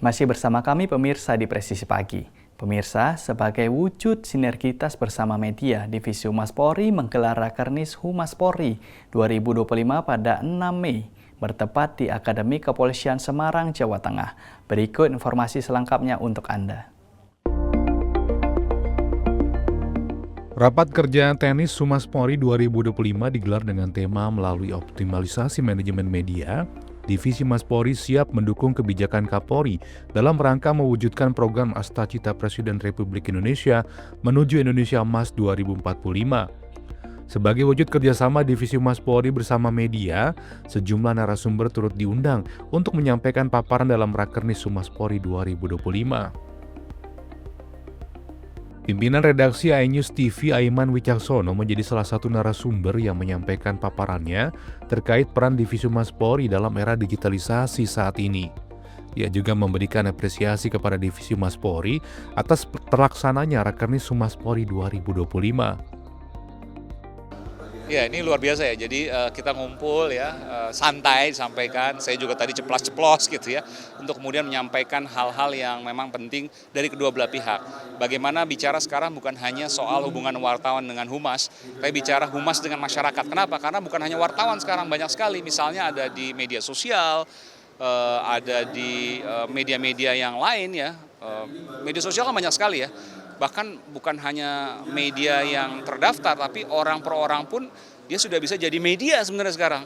Masih bersama kami pemirsa di Presisi Pagi. Pemirsa, sebagai wujud sinergitas bersama media, Divisi Humas Polri menggelar Rakernis Humas Polri 2025 pada 6 Mei, bertepat di Akademi Kepolisian Semarang, Jawa Tengah. Berikut informasi selengkapnya untuk Anda. Rapat kerja tenis Humas Polri 2025 digelar dengan tema melalui optimalisasi manajemen media. Divisi Humas Polri siap mendukung kebijakan Kapolri dalam rangka mewujudkan program Astacita Presiden Republik Indonesia menuju Indonesia Emas 2045. Sebagai wujud kerjasama Divisi Humas Polri bersama media, sejumlah narasumber turut diundang untuk menyampaikan paparan dalam Rakernis Humas Polri 2025. Pimpinan redaksi iNews TV Aiman Wicaksono menjadi salah satu narasumber yang menyampaikan paparannya terkait peran Divisi Humas Polri dalam era digitalisasi saat ini. Ia juga memberikan apresiasi kepada Divisi Humas Polri atas terlaksananya Rakernis Humas Polri 2025. Ya, ini luar biasa ya. Jadi kita ngumpul ya, santai disampaikan. Saya juga tadi ceplas-ceplos gitu ya, untuk kemudian menyampaikan hal-hal yang memang penting dari kedua belah pihak. Bagaimana bicara sekarang bukan hanya soal hubungan wartawan dengan humas, tapi bicara humas dengan masyarakat. Kenapa? Karena bukan hanya wartawan sekarang, banyak sekali. Misalnya ada di media sosial, ada di media-media yang lain ya. Media sosial kan banyak sekali ya. Bahkan bukan hanya media yang terdaftar, tapi orang per orang pun dia sudah bisa jadi media sebenarnya sekarang.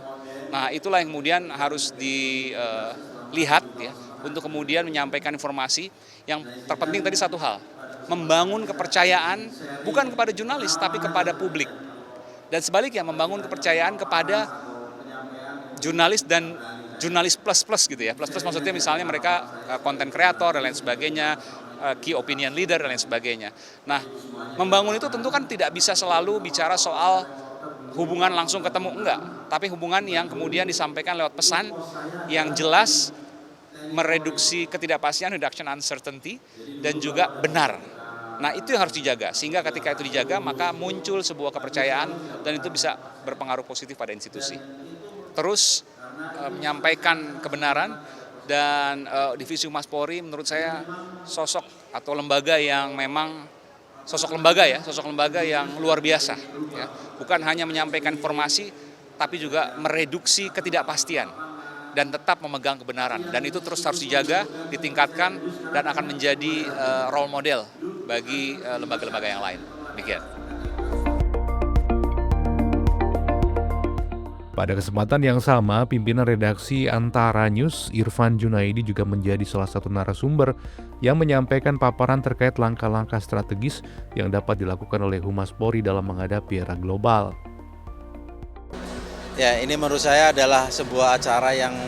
Nah, itulah yang kemudian harus dilihat ya, untuk kemudian menyampaikan informasi. Yang terpenting tadi satu hal, membangun kepercayaan bukan kepada jurnalis tapi kepada publik. Dan sebaliknya membangun kepercayaan kepada jurnalis dan jurnalis plus-plus gitu ya. Plus-plus maksudnya misalnya mereka konten kreator dan lain sebagainya, key opinion leader dan lain sebagainya. Nah, membangun itu tentu kan tidak bisa selalu bicara soal hubungan langsung ketemu, enggak. Tapi hubungan yang kemudian disampaikan lewat pesan yang jelas, mereduksi ketidakpastian, reduction uncertainty, dan juga benar. Nah, itu yang harus dijaga. Sehingga ketika itu dijaga, maka muncul sebuah kepercayaan dan itu bisa berpengaruh positif pada institusi. Terus menyampaikan kebenaran. Dan Divisi Humas Polri menurut saya sosok atau lembaga yang memang sosok lembaga yang luar biasa ya. Bukan hanya menyampaikan informasi tapi juga mereduksi ketidakpastian dan tetap memegang kebenaran, dan itu terus harus dijaga, ditingkatkan dan akan menjadi role model bagi lembaga-lembaga yang lain. Demikian. Pada kesempatan yang sama, pimpinan redaksi Antara News, Irfan Junaidi juga menjadi salah satu narasumber yang menyampaikan paparan terkait langkah-langkah strategis yang dapat dilakukan oleh Humas Polri dalam menghadapi era global. Ya, ini menurut saya adalah sebuah acara yang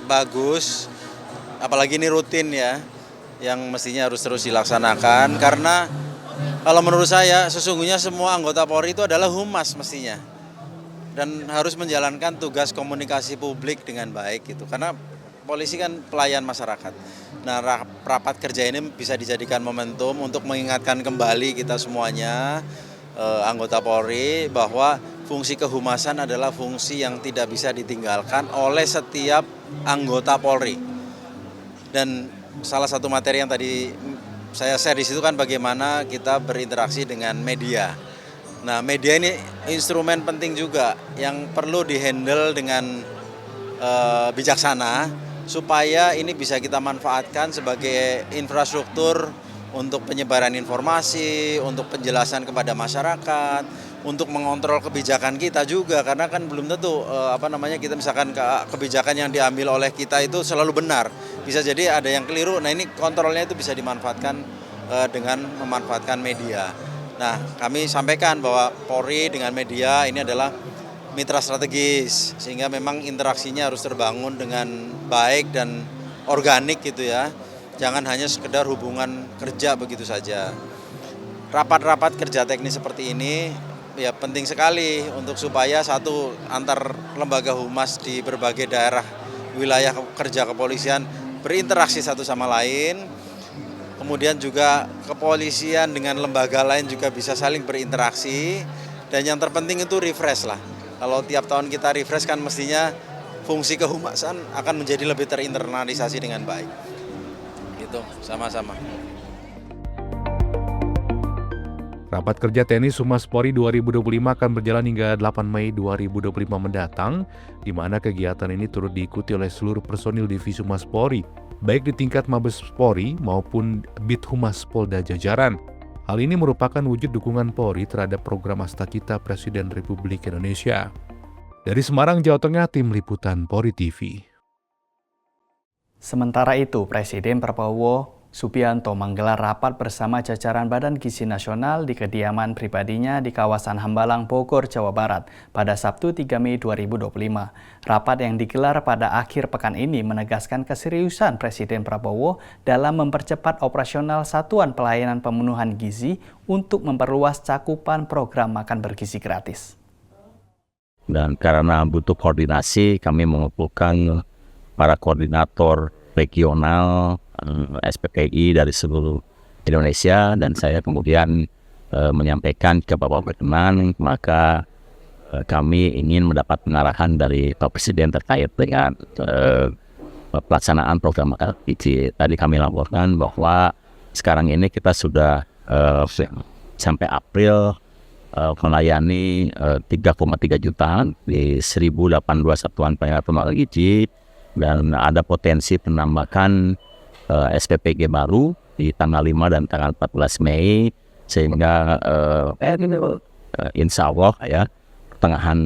bagus, apalagi ini rutin ya, yang mestinya harus terus dilaksanakan, karena kalau menurut saya sesungguhnya semua anggota Polri itu adalah humas mestinya. Dan harus menjalankan tugas komunikasi publik dengan baik gitu, karena polisi kan pelayan masyarakat. Nah, rapat kerja ini bisa dijadikan momentum untuk mengingatkan kembali kita semuanya, anggota Polri, bahwa fungsi kehumasan adalah fungsi yang tidak bisa ditinggalkan oleh setiap anggota Polri. Dan salah satu materi yang tadi saya share di situ kan bagaimana kita berinteraksi dengan media. Nah, media ini instrumen penting juga yang perlu dihandle dengan bijaksana supaya ini bisa kita manfaatkan sebagai infrastruktur untuk penyebaran informasi, untuk penjelasan kepada masyarakat, untuk mengontrol kebijakan kita juga, karena kan belum tentu kita misalkan kebijakan yang diambil oleh kita itu selalu benar. Bisa jadi ada yang keliru. Nah, ini kontrolnya itu bisa dimanfaatkan dengan memanfaatkan media. Nah, kami sampaikan bahwa Polri dengan media ini adalah mitra strategis, sehingga memang interaksinya harus terbangun dengan baik dan organik gitu ya. Jangan hanya sekedar hubungan kerja begitu saja. Rapat-rapat kerja teknis seperti ini ya penting sekali untuk supaya satu, antar lembaga humas di berbagai daerah wilayah kerja kepolisian berinteraksi satu sama lain. Kemudian juga kepolisian dengan lembaga lain juga bisa saling berinteraksi. Dan yang terpenting itu refresh lah. Kalau tiap tahun kita refresh kan mestinya fungsi kehumasan akan menjadi lebih terinternalisasi dengan baik. gitu, sama-sama. Rapat kerja tenis Humas Polri 2025 akan berjalan hingga 8 Mei 2025 mendatang, di mana kegiatan ini turut diikuti oleh seluruh personil Divisi Humas Polri, baik di tingkat Mabes Polri maupun Bid Humas Polda jajaran. Hal ini merupakan wujud dukungan Polri terhadap program Astakita Presiden Republik Indonesia. Dari Semarang, Jawa Tengah, Tim Liputan Polri TV. Sementara itu, Presiden Prabowo Subianto menggelar rapat bersama jajaran Badan Gizi Nasional di kediaman pribadinya di kawasan Hambalang, Bogor, Jawa Barat pada Sabtu 3 Mei 2025. Rapat yang digelar pada akhir pekan ini menegaskan keseriusan Presiden Prabowo dalam mempercepat operasional Satuan Pelayanan Pemenuhan Gizi untuk memperluas cakupan program makan bergizi gratis. Dan karena butuh koordinasi, kami mengumpulkan para koordinator regional SPPI dari seluruh Indonesia, dan saya kemudian menyampaikan ke Bapak Berkenan, maka kami ingin mendapat pengarahan dari Pak Presiden terkait dengan pelaksanaan program makan gizi. Tadi kami laporkan bahwa sekarang ini kita sudah sampai April melayani 3,3 juta di 1.082 satuan pelayanan pemenuhan gizi, dan ada potensi penambahan SPPG baru di tanggal 5 dan tanggal 14 Mei, sehingga insya Allah ya pertengahan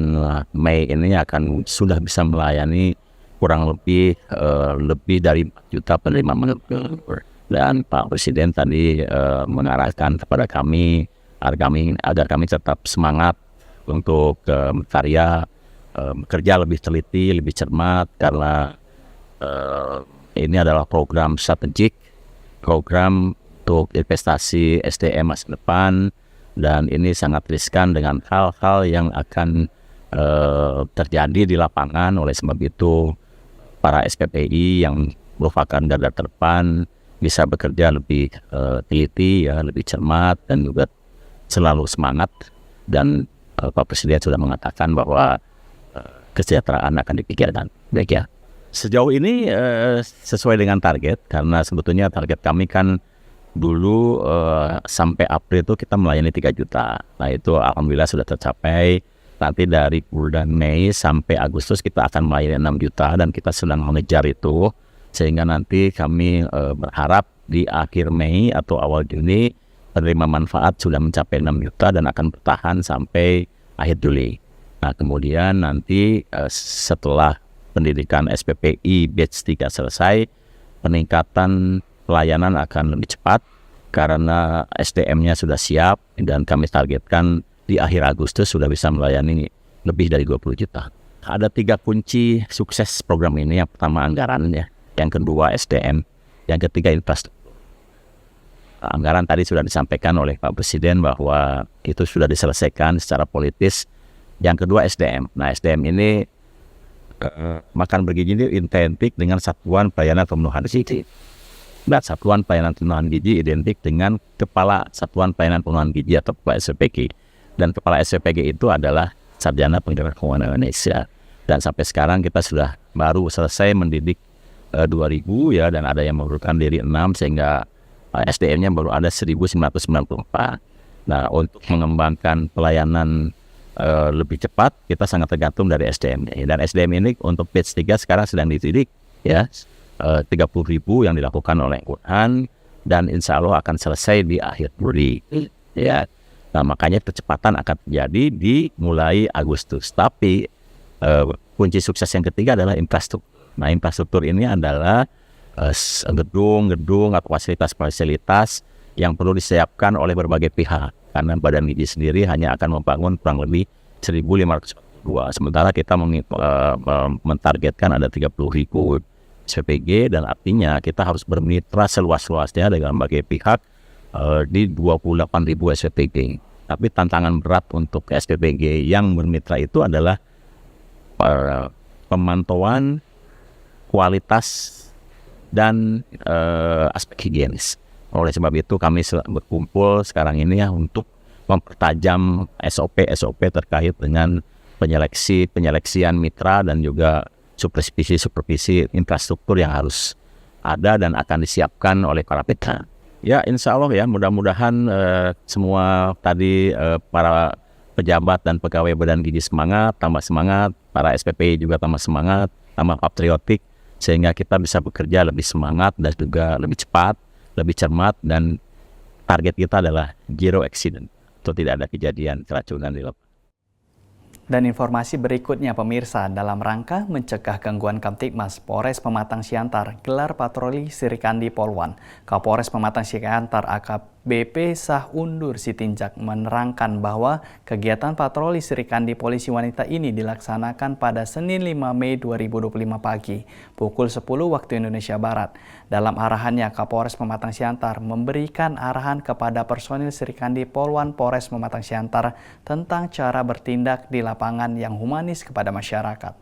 Mei ini akan sudah bisa melayani kurang lebih dari 4 juta penerima. Dan Pak Presiden tadi mengarahkan kepada kami agar kami tetap semangat untuk berkarya, bekerja lebih teliti, lebih cermat, karena ini adalah program strategik, program untuk investasi SDM masa depan, dan ini sangat riskan dengan hal-hal yang akan terjadi di lapangan. Oleh sebab itu, para SPPI yang merupakan garda terdepan bisa bekerja lebih teliti, ya, lebih cermat, dan juga selalu semangat. Dan Pak Presiden sudah mengatakan bahwa kesejahteraan akan dipikirkan. Baik ya. Sejauh ini sesuai dengan target, karena sebetulnya target kami kan dulu sampai April itu kita melayani 3 juta. Nah itu alhamdulillah sudah tercapai. Nanti dari bulan Mei sampai Agustus kita akan melayani 6 juta, dan kita sedang mengejar itu. Sehingga nanti kami berharap di akhir Mei atau awal Juni penerima manfaat sudah mencapai 6 juta dan akan bertahan sampai akhir Juli. Nah kemudian nanti setelah pendidikan SPPI batch 3 selesai, peningkatan pelayanan akan lebih cepat karena SDM-nya sudah siap, dan kami targetkan di akhir Agustus sudah bisa melayani lebih dari 20 juta. Ada 3 kunci sukses program ini. Yang pertama anggaran, ya. Yang kedua SDM, yang ketiga infrastruktur. Anggaran tadi sudah disampaikan oleh Pak Presiden bahwa itu sudah diselesaikan secara politis. Yang kedua SDM. Nah SDM ini makan bergizi ini identik dengan Satuan Pelayanan Pemenuhan Gizi. Nah, Satuan Pelayanan Pemenuhan Gizi identik dengan Kepala Satuan Pelayanan Pemenuhan Gizi atau Kepala SPPG. Dan Kepala SPPG itu adalah Sarjana Pendidikan Keuangan Indonesia. Dan sampai sekarang kita sudah baru selesai mendidik 2.000 ya, dan ada yang mengundurkan diri 6, sehingga SDM-nya baru ada 1.994. Nah, untuk mengembangkan pelayanan lebih cepat, kita sangat tergantung dari SDM. Dan SDM ini untuk batch 3 sekarang sedang dididik, ya, 30.000 yang dilakukan oleh Quran, dan insya Allah akan selesai di akhir Juli. Ya, nah makanya kecepatan akan terjadi di mulai Agustus. Tapi kunci sukses yang ketiga adalah infrastruktur. Nah infrastruktur ini adalah gedung-gedung atau fasilitas-fasilitas yang perlu disiapkan oleh berbagai pihak. Karena Badan Gizi sendiri hanya akan membangun kurang lebih 1.542. Sementara kita mentargetkan ada 30.000 SPPG, dan artinya kita harus bermitra seluas-luasnya dengan berbagai pihak di 28.000 SPPG. Tapi tantangan berat untuk SPPG yang bermitra itu adalah pemantauan kualitas dan aspek higienis. Oleh sebab itu kami berkumpul sekarang ini ya untuk mempertajam SOP terkait dengan penyeleksian mitra dan juga supervisi infrastruktur yang harus ada dan akan disiapkan oleh para pihak. Ya, insya Allah ya, mudah-mudahan semua tadi para pejabat dan pegawai Badan Gizi semangat, tambah semangat, para SPP juga tambah semangat, tambah patriotik, sehingga kita bisa bekerja lebih semangat dan juga lebih cepat, lebih cermat, dan target kita adalah zero accident, atau tidak ada kejadian keracunan di lapangan. Dan informasi berikutnya pemirsa, dalam rangka mencegah gangguan Kamtibmas, Polres Pematang Siantar gelar patroli Sirikandi Polwan. Kapolres Pematang Siantar AKBP Sah Undur Sitinjak menerangkan bahwa kegiatan patroli Sirikandi Polisi Wanita ini dilaksanakan pada Senin 5 Mei 2025 pagi, pukul 10 waktu Indonesia Barat. Dalam arahannya, Kapolres Pematang Siantar memberikan arahan kepada personil Sirikandi Polwan Polres Pematang Siantar tentang cara bertindak di lapangan yang humanis kepada masyarakat.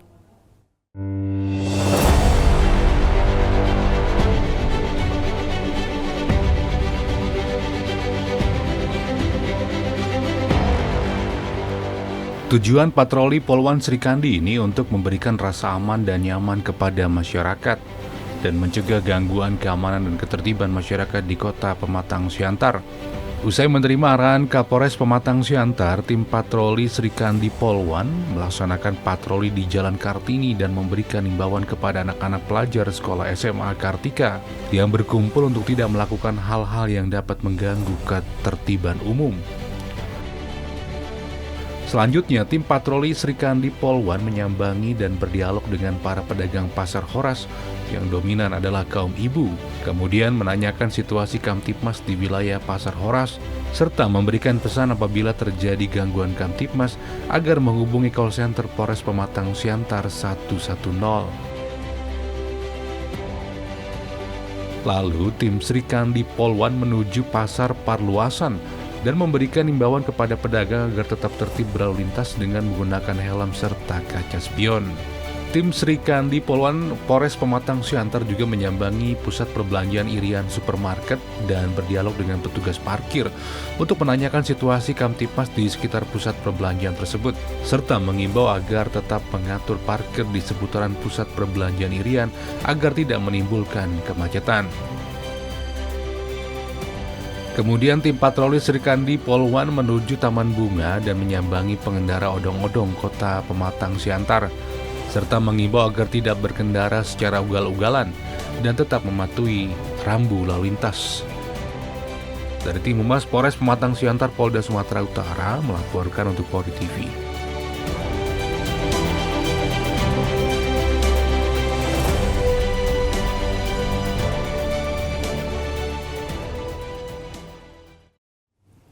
Tujuan patroli Polwan Srikandi ini untuk memberikan rasa aman dan nyaman kepada masyarakat dan mencegah gangguan keamanan dan ketertiban masyarakat di kota Pematang Siantar. Usai menerima arahan Kapolres Pematang Siantar, tim patroli Srikandi Polwan melaksanakan patroli di Jalan Kartini dan memberikan imbauan kepada anak-anak pelajar sekolah SMA Kartika yang berkumpul untuk tidak melakukan hal-hal yang dapat mengganggu ketertiban umum. Selanjutnya, tim patroli Srikandi Polwan menyambangi dan berdialog dengan para pedagang pasar Horas yang dominan adalah kaum ibu, kemudian menanyakan situasi Kamtibmas di wilayah pasar Horas, serta memberikan pesan apabila terjadi gangguan Kamtibmas agar menghubungi call center Polres Pematang Siantar 110. Lalu, tim Srikandi Polwan menuju pasar Parluasan dan memberikan imbauan kepada pedagang agar tetap tertib berlalu lintas dengan menggunakan helm serta kaca spion. Tim Srikandi Polwan Polres Pematang Siantar juga menyambangi pusat perbelanjaan Irian Supermarket dan berdialog dengan petugas parkir untuk menanyakan situasi Kamtibmas di sekitar pusat perbelanjaan tersebut, serta mengimbau agar tetap mengatur parkir di seputaran pusat perbelanjaan Irian agar tidak menimbulkan kemacetan. Kemudian tim patroli Srikandi Polwan menuju Taman Bunga dan menyambangi pengendara odong-odong kota Pematang Siantar, serta mengimbau agar tidak berkendara secara ugal-ugalan dan tetap mematuhi rambu lalu lintas. Dari tim Humas Polres Pematang Siantar Polda Sumatera Utara melaporkan untuk Polri TV.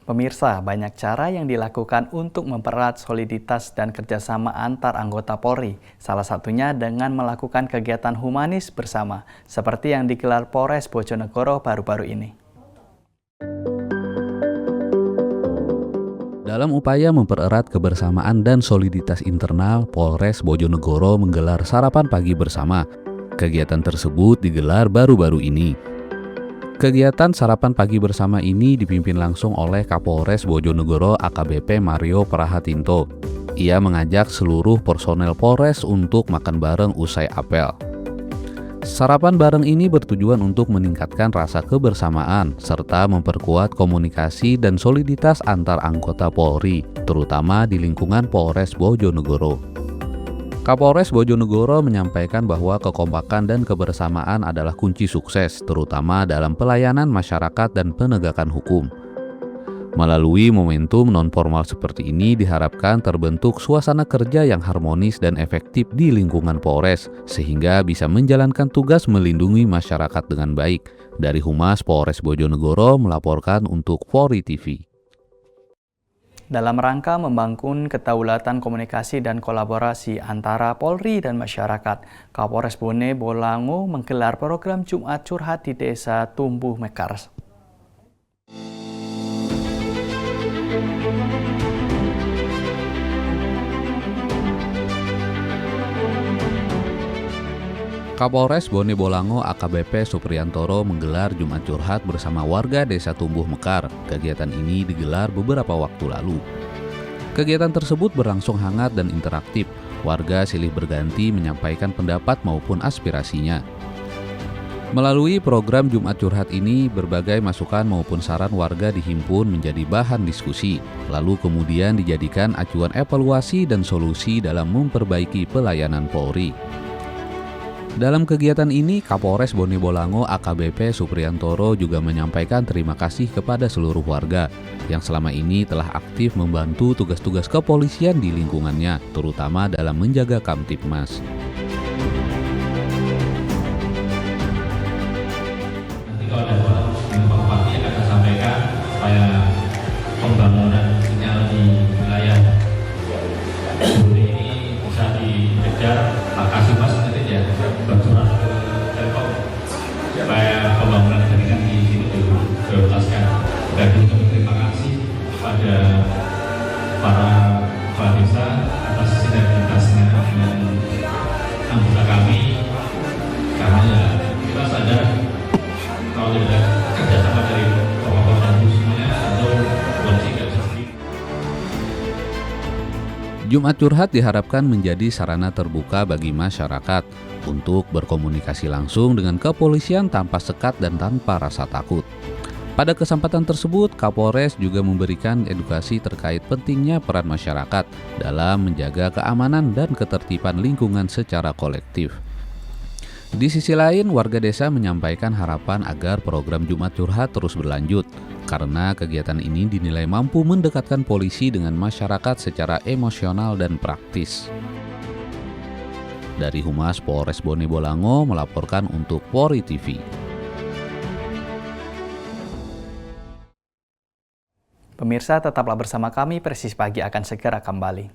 Pemirsa, banyak cara yang dilakukan untuk mempererat soliditas dan kerjasama antar anggota Polri. Salah satunya dengan melakukan kegiatan humanis bersama, seperti yang digelar Polres Bojonegoro baru-baru ini. Dalam upaya mempererat kebersamaan dan soliditas internal, Polres Bojonegoro menggelar sarapan pagi bersama. Kegiatan tersebut digelar baru-baru ini. Kegiatan sarapan pagi bersama ini dipimpin langsung oleh Kapolres Bojonegoro AKBP Mario Prahatinto. Ia mengajak seluruh personel Polres untuk makan bareng usai apel. Sarapan bareng ini bertujuan untuk meningkatkan rasa kebersamaan serta memperkuat komunikasi dan soliditas antar anggota Polri, terutama di lingkungan Polres Bojonegoro. Kapolres Bojonegoro menyampaikan bahwa kekompakan dan kebersamaan adalah kunci sukses, terutama dalam pelayanan masyarakat dan penegakan hukum. Melalui momentum non-formal seperti ini diharapkan terbentuk suasana kerja yang harmonis dan efektif di lingkungan Polres, sehingga bisa menjalankan tugas melindungi masyarakat dengan baik. Dari Humas Polres Bojonegoro melaporkan untuk Polri TV. Dalam rangka membangun kedaulatan komunikasi dan kolaborasi antara Polri dan masyarakat, Kapolres Bone Bolango menggelar program Jumat Curhat di Desa Tumbuh Mekar. Kapolres Bone Bolango AKBP Supriyantoro menggelar Jumat Curhat bersama warga Desa Tumbuh Mekar. Kegiatan ini digelar beberapa waktu lalu. Kegiatan tersebut berlangsung hangat dan interaktif. Warga silih berganti menyampaikan pendapat maupun aspirasinya. Melalui program Jumat Curhat ini, berbagai masukan maupun saran warga dihimpun menjadi bahan diskusi, lalu kemudian dijadikan acuan evaluasi dan solusi dalam memperbaiki pelayanan Polri. Dalam kegiatan ini, Kapolres Bone Bolango AKBP Supriyantoro juga menyampaikan terima kasih kepada seluruh warga yang selama ini telah aktif membantu tugas-tugas kepolisian di lingkungannya, terutama dalam menjaga Kamtibmas. Kalau ada Pak Bupati akan saya sampaikan supaya pembangunan sinyal di wilayah Bone ini bisa dikejar. Makasih Mas, nanti ya bersurat ke Telkom supaya pembangunan jaringan di sini diprioritaskan. Dan juga terima kasih kepada para kepala desa atas sinergitasnya dengan anggota kami, karena ya kita sadar kalau tidak kerjasama dari tokoh-tokoh dan semuanya atau polisi nggak bisa sendiri. Jumat Curhat diharapkan menjadi sarana terbuka bagi masyarakat untuk berkomunikasi langsung dengan kepolisian tanpa sekat dan tanpa rasa takut. Pada kesempatan tersebut, Kapolres juga memberikan edukasi terkait pentingnya peran masyarakat dalam menjaga keamanan dan ketertiban lingkungan secara kolektif. Di sisi lain, warga desa menyampaikan harapan agar program Jumat Curhat terus berlanjut, karena kegiatan ini dinilai mampu mendekatkan polisi dengan masyarakat secara emosional dan praktis. Dari Humas Polres Bone Bolango melaporkan untuk Polri TV. Pemirsa, tetaplah bersama kami, Presisi Pagi akan segera kembali.